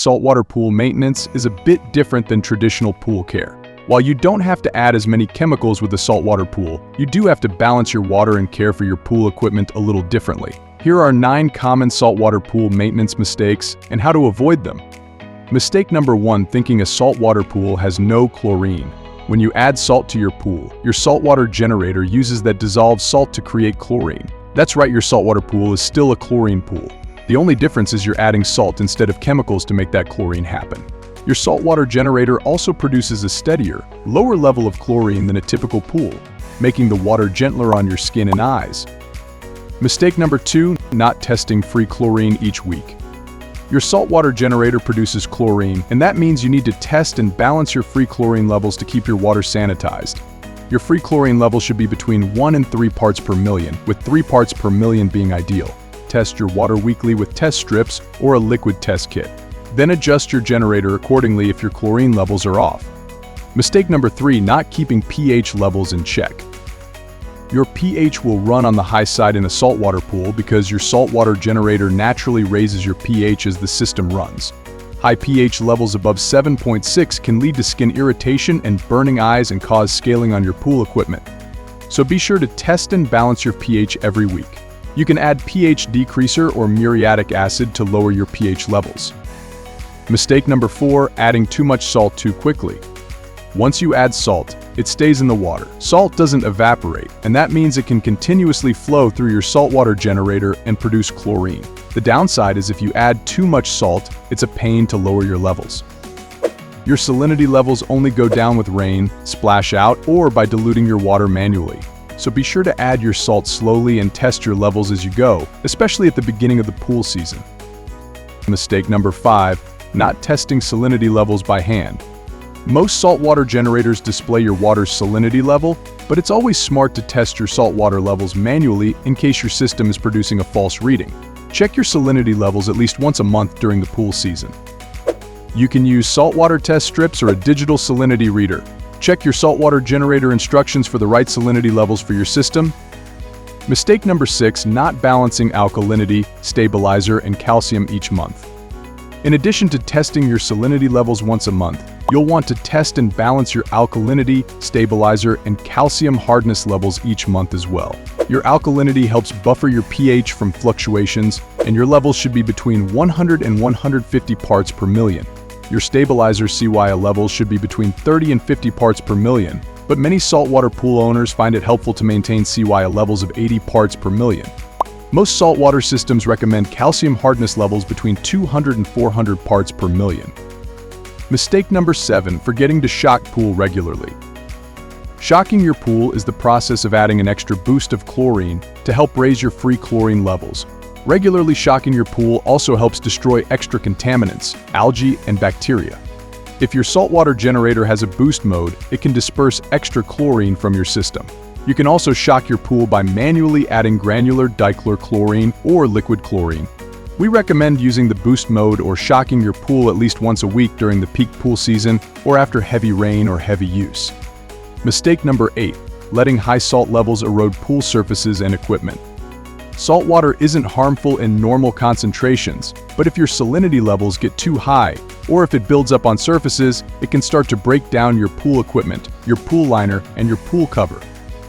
saltwater pool maintenance is a bit different than traditional pool care. While you don't have to add as many chemicals with a saltwater pool, you do have to balance your water and care for your pool equipment a little differently. Here are 9 common saltwater pool maintenance mistakes and how to avoid them. Mistake number 1: thinking a saltwater pool has no chlorine. When you add salt to your pool, your saltwater generator uses that dissolved salt to create chlorine. That's right, your saltwater pool is still a chlorine pool. The only difference is you're adding salt instead of chemicals to make that chlorine happen. Your saltwater generator also produces a steadier, lower level of chlorine than a typical pool, making the water gentler on your skin and eyes. Mistake number 2: not testing free chlorine each week. Your saltwater generator produces chlorine, and that means you need to test and balance your free chlorine levels to keep your water sanitized. Your free chlorine level should be between 1 and 3 parts per million, with 3 parts per million being ideal. Test your water weekly with test strips or a liquid test kit. Then adjust your generator accordingly if your chlorine levels are off. Mistake number 3: not keeping pH levels in check. Your pH will run on the high side in a saltwater pool because your saltwater generator naturally raises your pH as the system runs. High pH levels above 7.6 can lead to skin irritation and burning eyes and cause scaling on your pool equipment. So be sure to test and balance your pH every week. You can add pH decreaser or muriatic acid to lower your pH levels. Mistake number 4: adding too much salt too quickly. Once you add salt, it stays in the water. Salt doesn't evaporate, and that means it can continuously flow through your saltwater generator and produce chlorine. The downside is if you add too much salt, it's a pain to lower your levels. Your salinity levels only go down with rain, splash out, or by diluting your water manually. So be sure to add your salt slowly and test your levels as you go, especially at the beginning of the pool season. Mistake number 5: not testing salinity levels by hand. Most saltwater generators display your water's salinity level, but it's always smart to test your saltwater levels manually in case your system is producing a false reading. Check your salinity levels at least once a month during the pool season. You can use saltwater test strips or a digital salinity reader. Check your saltwater generator instructions for the right salinity levels for your system. Mistake number 6: not balancing alkalinity, stabilizer, and calcium each month. In addition to testing your salinity levels once a month, you'll want to test and balance your alkalinity, stabilizer, and calcium hardness levels each month as well. Your alkalinity helps buffer your pH from fluctuations, and your levels should be between 100 and 150 parts per million. Your stabilizer CYL levels should be between 30 and 50 parts per million, but many saltwater pool owners find it helpful to maintain CYL levels of 80 parts per million. Most saltwater systems recommend calcium hardness levels between 200 and 400 parts per million. Mistake number 7: forgetting to shock pool regularly. Shocking your pool is the process of adding an extra boost of chlorine to help raise your free chlorine levels. Regularly shocking your pool also helps destroy extra contaminants, algae, and bacteria. If your saltwater generator has a boost mode, it can disperse extra chlorine from your system. You can also shock your pool by manually adding granular dichlorochlorine or liquid chlorine. We recommend using the boost mode or shocking your pool at least once a week during the peak pool season or after heavy rain or heavy use. Mistake number 8: letting high salt levels erode pool surfaces and equipment. Saltwater isn't harmful in normal concentrations, but if your salinity levels get too high, or if it builds up on surfaces, it can start to break down your pool equipment, your pool liner, and your pool cover.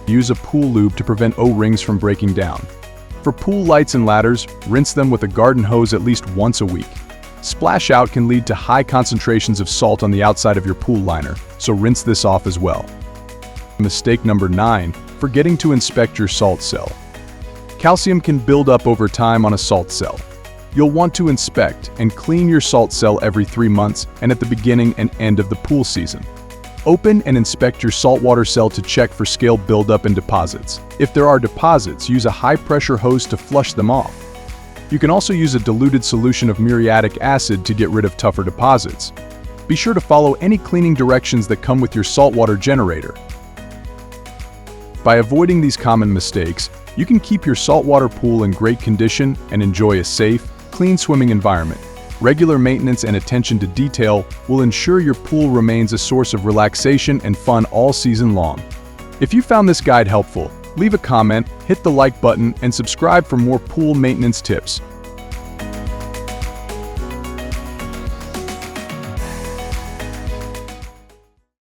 Use a pool lube to prevent O-rings from breaking down. For pool lights and ladders, rinse them with a garden hose at least once a week. Splash out can lead to high concentrations of salt on the outside of your pool liner, so rinse this off as well. Mistake number 9: forgetting to inspect your salt cell. Calcium can build up over time on a salt cell. You'll want to inspect and clean your salt cell every 3 months and at the beginning and end of the pool season. Open and inspect your saltwater cell to check for scale buildup and deposits. If there are deposits, use a high-pressure hose to flush them off. You can also use a diluted solution of muriatic acid to get rid of tougher deposits. Be sure to follow any cleaning directions that come with your saltwater generator. By avoiding these common mistakes, you can keep your saltwater pool in great condition and enjoy a safe, clean swimming environment. Regular maintenance and attention to detail will ensure your pool remains a source of relaxation and fun all season long. If you found this guide helpful, leave a comment, hit the like button, and subscribe for more pool maintenance tips.